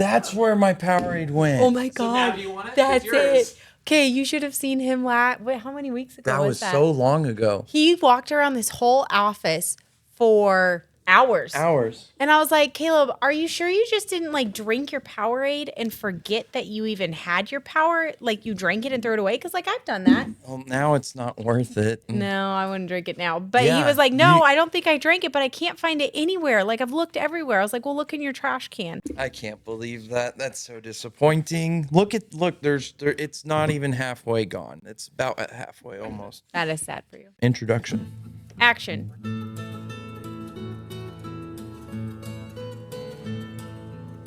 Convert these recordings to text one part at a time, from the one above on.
That's where my Powerade went. Oh my So God. now do you want it? That's It's yours. it. Okay, you should have seen him Wait, how many weeks ago That was that? so long ago. He walked around this whole office for hours. And I was like, Caleb, are you sure you just didn't like drink your Powerade and forget that you even had your power? Like you drank it and threw it away? Because like I've done that. Well, now it's not worth it. No, I wouldn't drink it now. But he Yeah, was like, no, I don't think I drank it, but I can't find it anywhere. Like I've looked everywhere. I was like, well, look in your trash can. I can't believe that. That's so disappointing. Look, it's not even halfway gone. It's about at halfway almost. That is sad for you. Introduction. Action.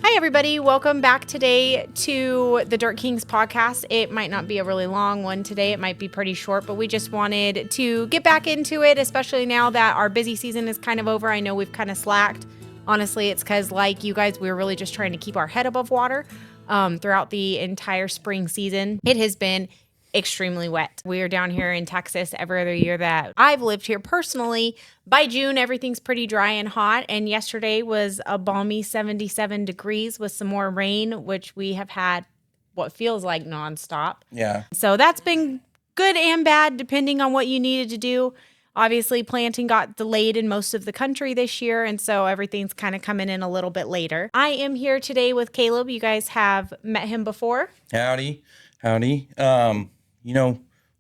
Hi, everybody. Welcome back today to the Dirt Kings Podcast. It might not be a really long one today. It might be pretty short, but we just wanted to get back into it, especially now that our busy season is kind of over. I know we've kind of slacked. Honestly, it's because like you guys, we're really just trying to keep our head above water throughout the entire spring season. It has been extremely wet. We are down here in Texas every other year that I've lived here personally. By June, everything's pretty dry and hot. And yesterday was a balmy 77 degrees with some more rain, which we have had what feels like nonstop. Yeah. So that's been good and bad, depending on what you needed to do. Obviously, planting got delayed in most of the country this year, and so everything's kind of coming in a little bit later. I am here today with Caleb. You guys have met him before. Howdy.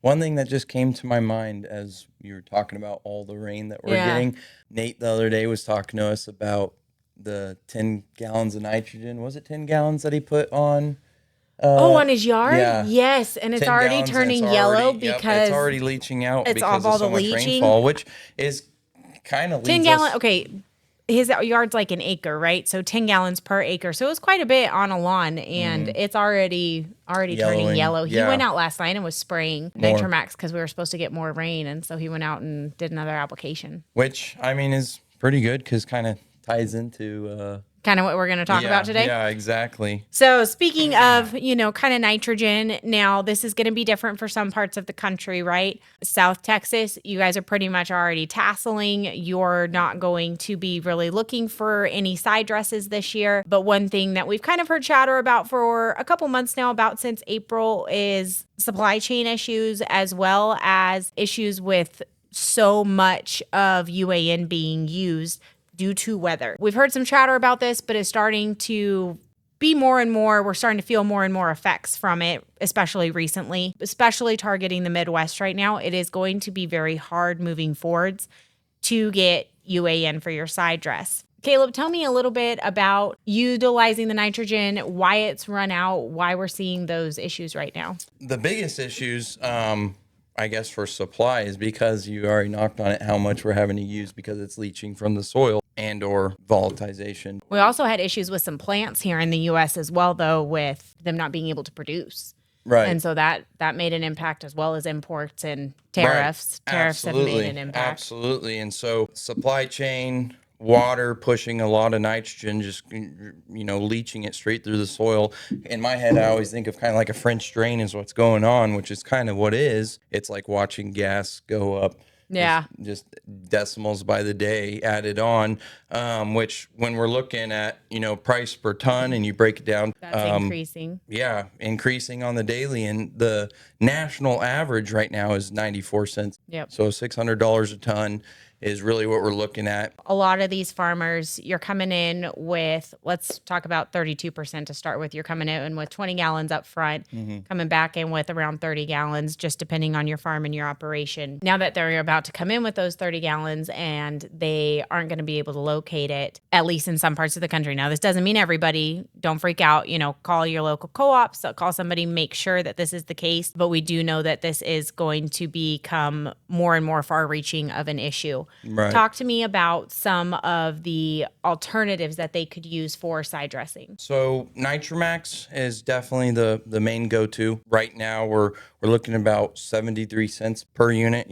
One thing that just came to my mind as you were talking about all the rain that we're getting, Nate the other day was talking to us about the 10 gallons of nitrogen. Was it 10 gallons that he put on? On his yard? Yeah. Yes, and it's already turning yellow because it's already leaching out it's because all of so the much leaching. rainfall, which is kind of 10 gallons. Okay, his yard's like an acre, right? So 10 gallons per acre. So it was quite a bit on a lawn, and it's already turning yellow. He went out last night and was spraying Nitro-Maxx because we were supposed to get more rain, and so he went out and did another application. Which, I mean, is pretty good because kind of ties into... kind of what we're going to talk about today. Yeah, exactly. So speaking of, kind of nitrogen, now this is going to be different for some parts of the country, right? South Texas, you guys are pretty much already tasseling. You're not going to be really looking for any side dresses this year. But one thing that we've kind of heard chatter about for a couple months now, about since April, is supply chain issues as well as issues with so much of UAN being used due to weather. We've heard some chatter about this, but it's starting to be more and more. We're starting to feel more and more effects from it, especially recently, especially targeting the Midwest right now. It is going to be very hard moving forwards to get UAN for your side dress. Caleb, tell me a little bit about utilizing the nitrogen, why it's run out, why we're seeing those issues right now. The biggest issues, I guess, for supply is because you already knocked on it, how much we're having to use because it's leaching from the soil and or volatilization. We also had issues with some plants here in the U.S. as well, though, with them not being able to produce. Right. And so that made an impact, as well as imports and tariffs. Right. Tariffs have made an impact. Absolutely. And so supply chain, water pushing a lot of nitrogen, just, leaching it straight through the soil. In my head, I always think of kind of like a French drain is what's going on, which is kind of what it is. It's like watching gas go up. Yeah. Just decimals by the day added on, which when we're looking at, price per ton and you break it down. That's increasing. Yeah, increasing on the daily. And the national average right now is 94 cents. Yep. So $600 a ton is really what we're looking at. A lot of these farmers, you're coming in with, let's talk about 32% to start with. You're coming in with 20 gallons up front, coming back in with around 30 gallons, just depending on your farm and your operation. Now that they're about to come in with those 30 gallons and they aren't going to be able to locate it, at least in some parts of the country. Now, this doesn't mean everybody. Don't freak out. Call your local co-ops, call somebody, make sure that this is the case. But we do know that this is going to become more and more far-reaching of an issue. Right. Talk to me about some of the alternatives that they could use for side dressing. So Nitro-Maxx is definitely the main go-to. Right now we're looking about 73 cents per unit.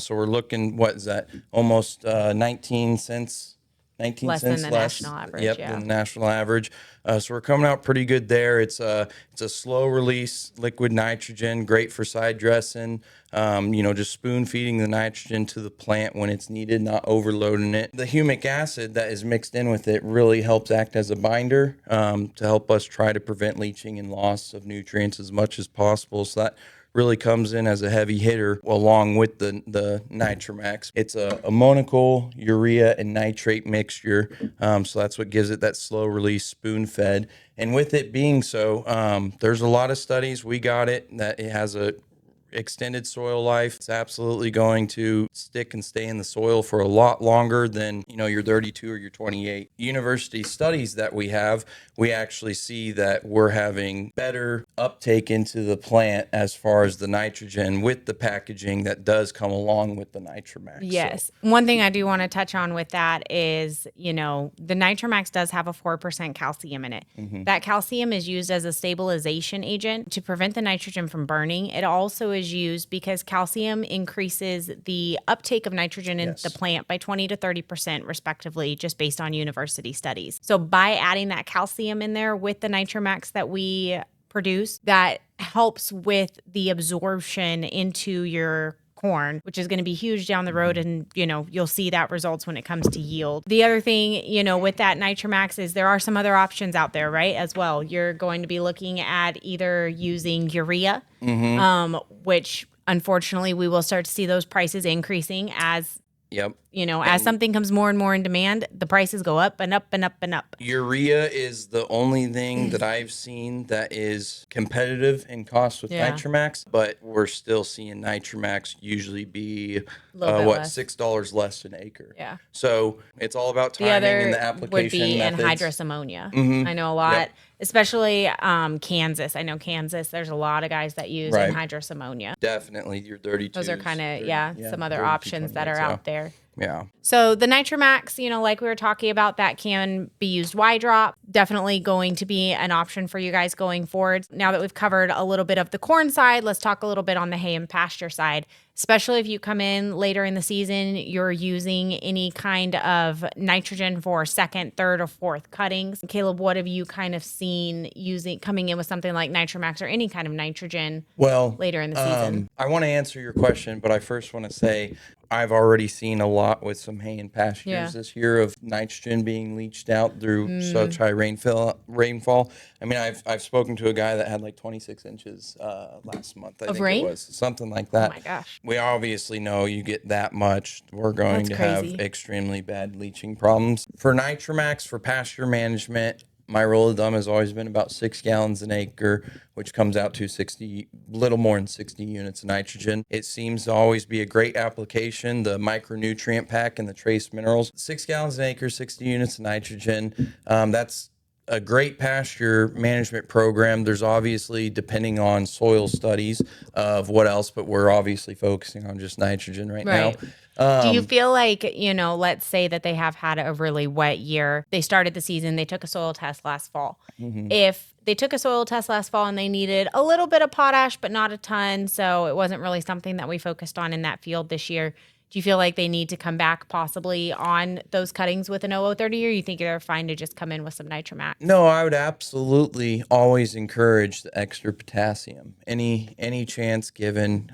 So we're looking, what is that? Almost 19 cents 19 Less than cents the less. national average, Yep, yeah. than the national average. So we're coming out pretty good there. It's a slow release liquid nitrogen, great for side dressing. Just spoon feeding the nitrogen to the plant when it's needed, not overloading it. The humic acid that is mixed in with it really helps act as a binder to help us try to prevent leaching and loss of nutrients as much as possible. So that really comes in as a heavy hitter along with the Nitro-Maxx. It's a ammoniacal, urea, and nitrate mixture. So that's what gives it that slow release spoon fed. And with it being so, there's a lot of studies. We got it that it has a extended soil life. It's absolutely going to stick and stay in the soil for a lot longer than, your 32 or your 28. University studies that we have, we actually see that we're having better uptake into the plant as far as the nitrogen with the packaging that does come along with the Nitro-Maxx. Yes. One thing I do want to touch on with that is, the Nitro-Maxx does have a 4% calcium in it. Mm-hmm. That calcium is used as a stabilization agent to prevent the nitrogen from burning. It also is used because calcium increases the uptake of nitrogen in the plant by 20 to 30% respectively, just based on university studies. So by adding that calcium in there with the Nitro-Maxx that we produce, that helps with the absorption into your corn, which is going to be huge down the road. And, you'll see that results when it comes to yield. The other thing, with that Nitro-Maxx is there are some other options out there, right? As well, you're going to be looking at either using urea, which unfortunately we will start to see those prices increasing as Yep. as something comes more and more in demand, the prices go up and up and up and up. Urea is the only thing that I've seen that is competitive in cost with Nitro-Maxx, but we're still seeing Nitro-Maxx usually be less. $6 less an acre. Yeah. So it's all about The timing other and the application would be methods. anhydrous ammonia. Mhm. I know a lot, Yep. especially Kansas. I know Kansas, there's a lot of guys that use Right. anhydrous ammonia. Definitely your 32s. Those are kind of, some other 32, options that are 28s, out there. Yeah. So the Nitro-Maxx, like we were talking about, that can be used wide drop. Definitely going to be an option for you guys going forward. Now that we've covered a little bit of the corn side, let's talk a little bit on the hay and pasture side. Especially if you come in later in the season, you're using any kind of nitrogen for second, third, or fourth cuttings. Caleb, what have you kind of seen coming in with something like Nitro-Maxx or any kind of nitrogen later in the season? I want to answer your question, but I first want to say I've already seen a lot with some hay and pastures this year of nitrogen being leached out through such high rainfall. I mean, I've spoken to a guy that had like 26 inches last month. I think rain? it was something like that. Oh my gosh. We obviously know you get that much, we're going to have crazy. extremely bad leaching problems. For Nitro-Maxx, for pasture management, my rule of thumb has always been about 6 gallons an acre, which comes out to little more than 60 units of nitrogen. It seems to always be a great application. The micronutrient pack and the trace minerals, 6 gallons an acre, 60 units of nitrogen. That's a great pasture management program. There's obviously, depending on soil studies of what else, but we're obviously focusing on just nitrogen right now. Do you feel like, let's say that they have had a really wet year. They started the season, they took a soil test last fall. If they took a soil test last fall and they needed a little bit of potash, but not a ton, so it wasn't really something that we focused on in that field this year, do you feel like they need to come back possibly on those cuttings with an 0030, or you think they're fine to just come in with some Nitro-Maxx? No, I would absolutely always encourage the extra potassium. Any chance given,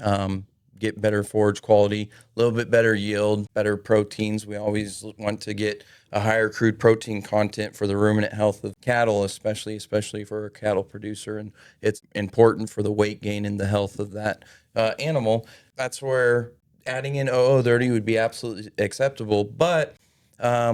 get better forage quality, a little bit better yield, better proteins. We always want to get a higher crude protein content for the ruminant health of cattle, especially for a cattle producer. And it's important for the weight gain and the health of that animal. That's where adding in 0030 would be absolutely acceptable. But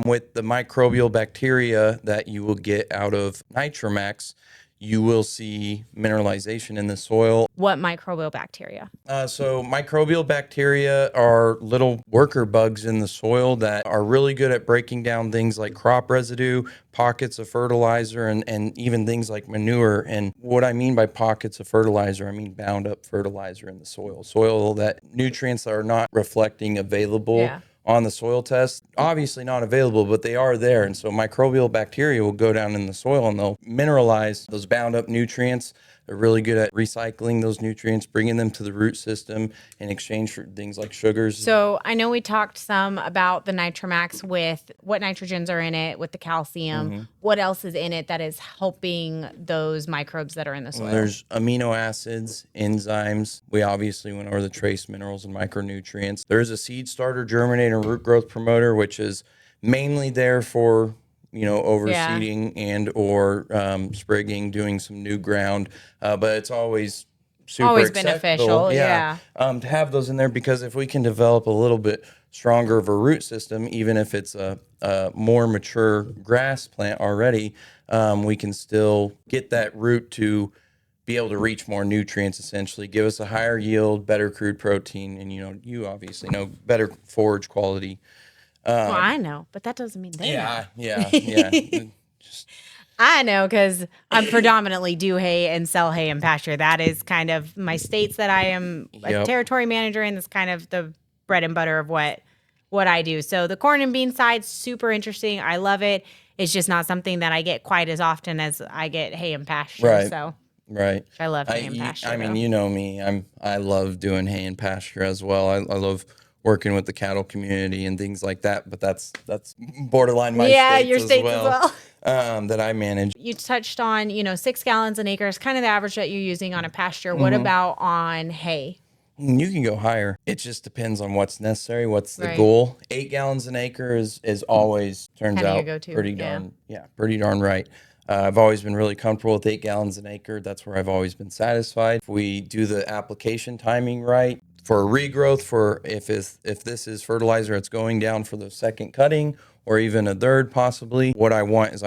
with the microbial bacteria that you will get out of Nitro-Maxx, you will see mineralization in the soil. What microbial bacteria? So microbial bacteria are little worker bugs in the soil that are really good at breaking down things like crop residue, pockets of fertilizer, and even things like manure. And what I mean by pockets of fertilizer, I mean bound up fertilizer in the soil that nutrients are not reflecting available on the soil test. Obviously not available, but they are there. And so microbial bacteria will go down in the soil and they'll mineralize those bound up nutrients. They're really good at recycling those nutrients, bringing them to the root system in exchange for things like sugars. So I know we talked some about the Nitro-Maxx with what nitrogens are in it, with the calcium. What else is in it that is helping those microbes that are in the soil? There's amino acids, enzymes. We obviously went over the trace minerals and micronutrients. There's a seed starter, germinator, root growth promoter, which is mainly there for overseeding and or sprigging, doing some new ground. But it's always super beneficial. Yeah. To have those in there, because if we can develop a little bit stronger of a root system, even if it's a more mature grass plant already, we can still get that root to be able to reach more nutrients, essentially give us a higher yield, better crude protein, and you obviously know better forage quality. Well, I know, but that doesn't mean they know. Yeah. I know, because I predominantly do hay and sell hay and pasture. That is kind of my states that I am a territory manager in. That's kind of the bread and butter of what I do. So the corn and bean side, super interesting. I love it. It's just not something that I get quite as often as I get hay and pasture. Right. So right. I love hay and pasture. I mean, you know me. I love doing hay and pasture as well. I love working with the cattle community and things like that, but that's borderline my your states as well. That I manage. You touched on 6 gallons an acre is kind of the average that you're using on a pasture. What about on hay? You can go higher. It just depends on what's necessary, what's the goal. 8 gallons an acre is always turns Kinda out your go-to, pretty darn right. I've always been really comfortable with 8 gallons an acre. That's where I've always been satisfied. If we do the application timing right, for a regrowth, if this is fertilizer, it's going down for the second cutting or even a third possibly. What I want is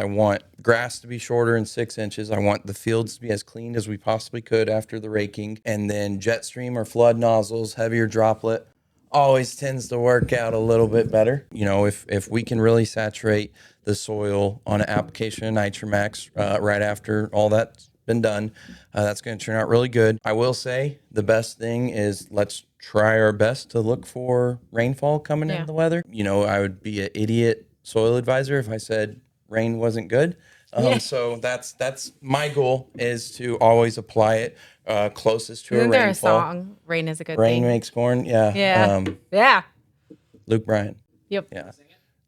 grass to be shorter than 6 inches. I want the fields to be as clean as we possibly could after the raking. And then jet stream or flood nozzles, heavier droplet, always tends to work out a little bit better. If we can really saturate the soil on an application of Nitro-Maxx right after all that's been done, that's going to turn out really good. I will say the best thing is let's try our best to look for rainfall coming into the weather. I would be an idiot soil advisor if I said rain wasn't good. So that's my goal, is to always apply it closest to a rainfall. Isn't there a song, Rain is a Good Thing? Rain makes corn, Yeah. Luke Bryan. Yep. Yeah.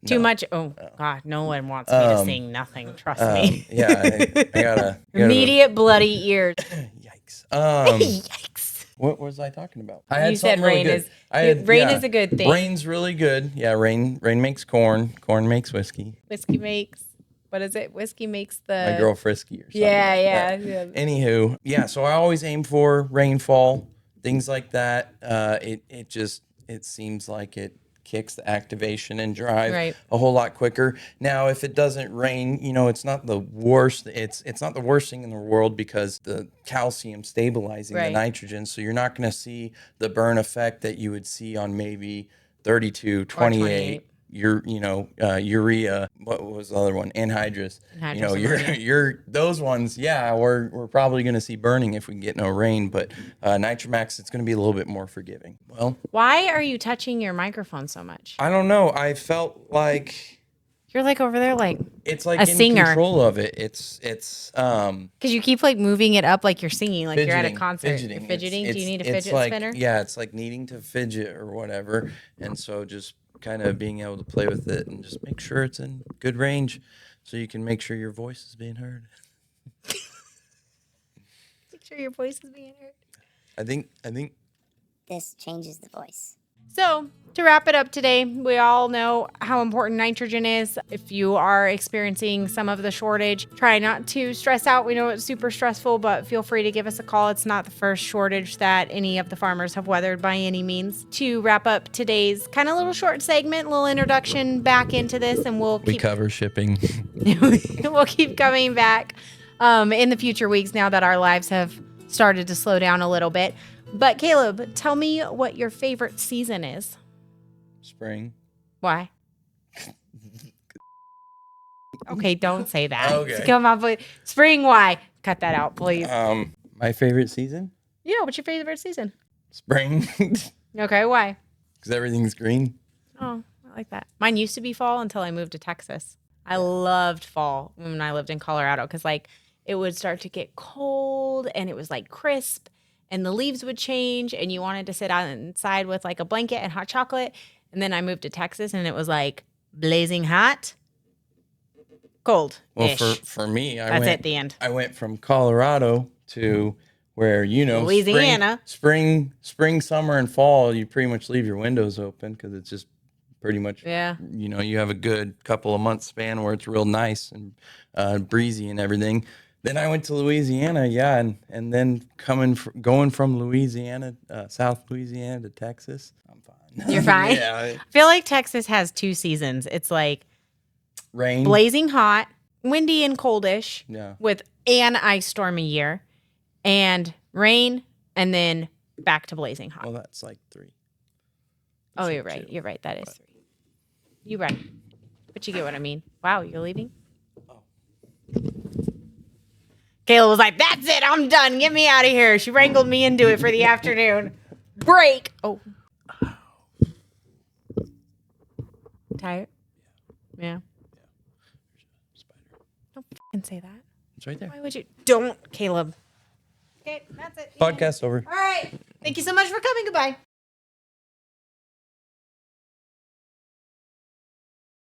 Too much. Oh, God, no one wants me to sing nothing. Trust me. I gotta Immediate bloody ears. Yikes. Yikes. What was I talking about? You said rain is a good thing. Rain's really good. Yeah, rain makes corn. Corn makes whiskey. Whiskey makes, what is it? Whiskey makes the... My girl Frisky or something. Yeah. Anywho, so I always aim for rainfall, things like that. It seems like it kicks the activation and drive a whole lot quicker. Now, if it doesn't rain, it's not the worst. It's not the worst thing in the world, because the calcium stabilizing the nitrogen. So you're not going to see the burn effect that you would see on maybe 32, 28. Urea. What was the other one? Anhydrous. Those ones. Yeah, we're probably going to see burning if we get no rain. But Nitro-Maxx, it's going to be a little bit more forgiving. Well, why are you touching your microphone so much? I don't know. I felt like you're like over there, like it's like a in singer. Control of it. It's because you keep like moving it up like you're singing, like you're at a concert. Fidgeting. You're fidgeting. Do you need a fidget spinner? Yeah, it's like needing to fidget or whatever, and so just kind of being able to play with it and just make sure it's in good range, so you can make sure your voice is being heard. Make sure your voice is being heard. I think this changes the voice. So, to wrap it up today, we all know how important nitrogen is. If you are experiencing some of the shortage, try not to stress out. We know it's super stressful, but feel free to give us a call. It's not the first shortage that any of the farmers have weathered by any means. To wrap up today's kind of little short segment, little introduction back into this, and we cover shipping. We'll keep coming back in the future weeks now that our lives have started to slow down a little bit. But Caleb, tell me what your favorite season is. Spring. Why? Okay, don't say that. Okay. Come on, please. Spring, why? Cut that out, please. My favorite season? Yeah, what's your favorite season? Spring. Okay, why? Because everything's green. Oh, I like that. Mine used to be fall until I moved to Texas. I loved fall when I lived in Colorado because like it would start to get cold and it was like crisp and the leaves would change and you wanted to sit outside with like a blanket and hot chocolate. And then I moved to Texas and it was like blazing hot, cold. Well, for me, That's it, the end. I went from Colorado to where, Louisiana. spring, summer, and fall, you pretty much leave your windows open because it's just pretty much, you have a good couple of months span where it's real nice and breezy and everything. Then I went to Louisiana, and then going from Louisiana, South Louisiana to Texas, I'm fine. You're fine? Yeah. I feel like Texas has 2 seasons. It's like Rain. blazing hot, windy and coldish with an ice storm a year, and rain, and then back to blazing hot. Well, that's like 3. Oh, you're right. You're right. That is 3. You're right. But you get what I mean. Wow, you're leaving? Oh. Kayla was like, that's it. I'm done. Get me out of here. She wrangled me into it for the afternoon. Break. Oh. Tired? Yeah. Spider. Don't fucking say that. It's right there. Why would you? Don't, Caleb. Okay, that's it. Podcast over. All right. Thank you so much for coming. Goodbye.